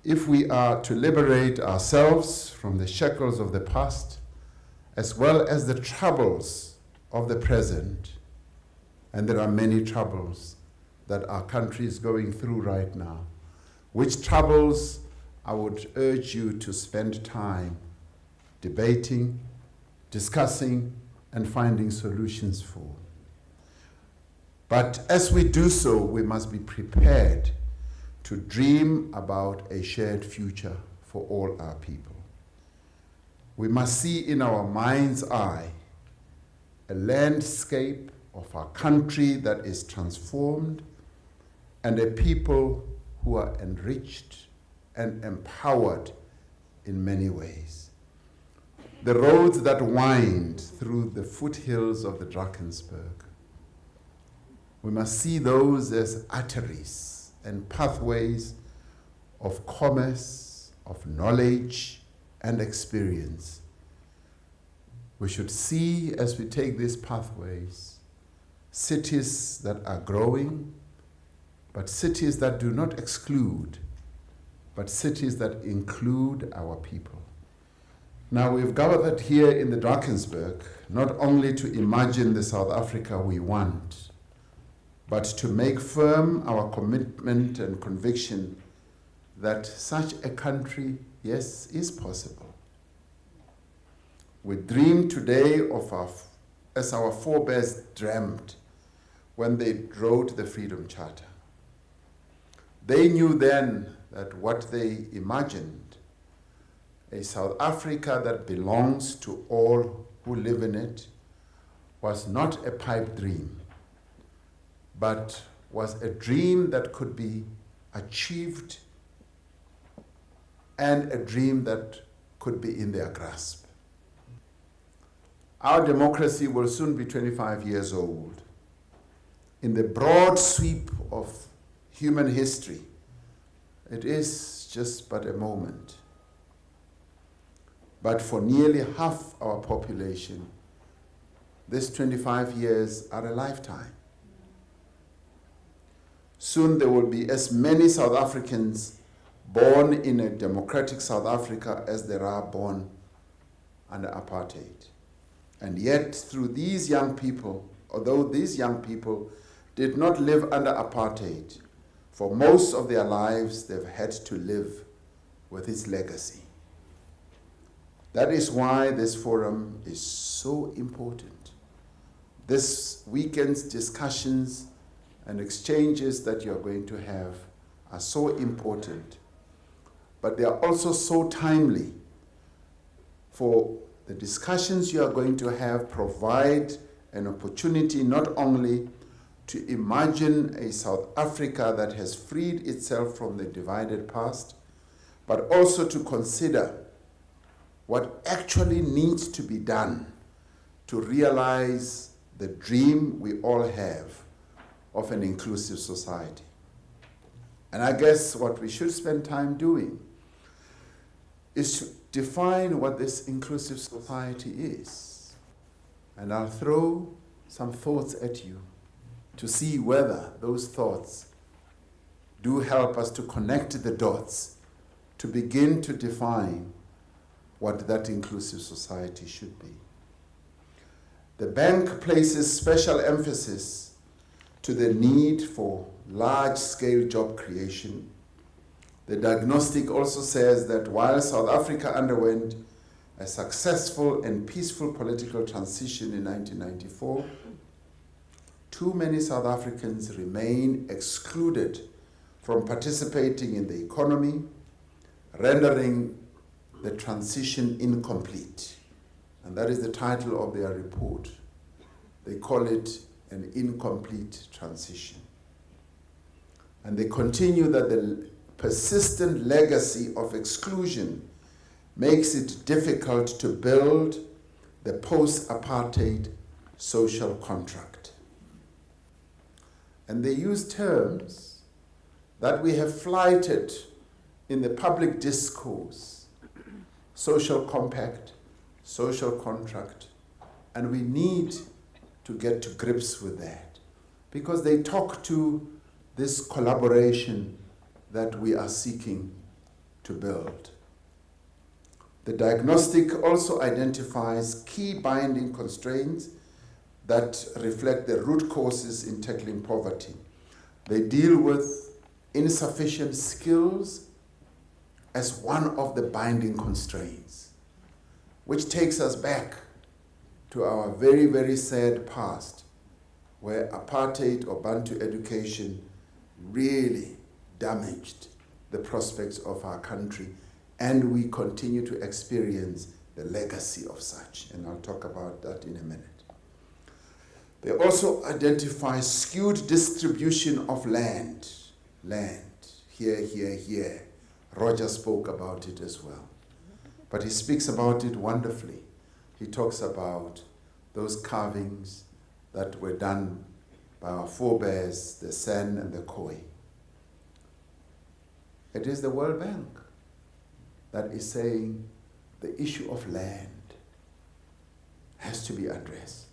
if we are to liberate ourselves from the shackles of the past, as well as the troubles of the present, and there are many troubles that our country is going through right now, which troubles I would urge you to spend time debating, discussing, and finding solutions for. But as we do so, we must be prepared to dream about a shared future for all our people. We must see in our mind's eye a landscape of our country that is transformed and a people who are enriched and empowered in many ways. The roads that wind through the foothills of the Drakensberg, we must see those as arteries and pathways of commerce, of knowledge, and experience. We should see, as we take these pathways, cities that are growing, but cities that do not exclude, but cities that include our people. Now, we've gathered here in the Drakensberg not only to imagine the South Africa we want, but to make firm our commitment and conviction that such a country, yes, is possible. We dream today of as our forebears dreamt when they wrote the Freedom Charter. They knew then that what they imagined, a South Africa that belongs to all who live in it, was not a pipe dream, but was a dream that could be achieved and a dream that could be in their grasp. Our democracy will soon be 25 years old. In the broad sweep of human history, it is just but a moment. But for nearly half our population, these 25 years are a lifetime. Soon there will be as many South Africans born in a democratic South Africa as there are born under apartheid. And yet, through these young people, although these young people did not live under apartheid, for most of their lives they've had to live with its legacy. That is why this forum is so important. This weekend's discussions and exchanges that you're going to have are so important, but they are also so timely. For the discussions you are going to have provide an opportunity not only to imagine a South Africa that has freed itself from the divided past, but also to consider what actually needs to be done to realize the dream we all have of an inclusive society. And I guess what we should spend time doing is to define what this inclusive society is. And I'll throw some thoughts at you to see whether those thoughts do help us to connect the dots to begin to define what that inclusive society should be. The bank places special emphasis to the need for large-scale job creation. The diagnostic also says that while South Africa underwent a successful and peaceful political transition in 1994, too many South Africans remain excluded from participating in the economy, rendering the transition incomplete. And that is the title of their report. They call it an incomplete transition. And they continue that the persistent legacy of exclusion makes it difficult to build the post-apartheid social contract. And they use terms that we have flighted in the public discourse: social compact, social contract, and we need to get to grips with that, because they talk to this collaboration that we are seeking to build. The diagnostic also identifies key binding constraints that reflect the root causes in tackling poverty. They deal with insufficient skills as one of the binding constraints, which takes us back to our very, very sad past, where apartheid or Bantu education really damaged the prospects of our country, and we continue to experience the legacy of such, and I'll talk about that in a minute. They also identify skewed distribution of land, here, here, here. Roger spoke about it as well, but he speaks about it wonderfully. He talks about those carvings that were done by our forebears, the San and the Khoi. It is the World Bank that is saying the issue of land has to be addressed.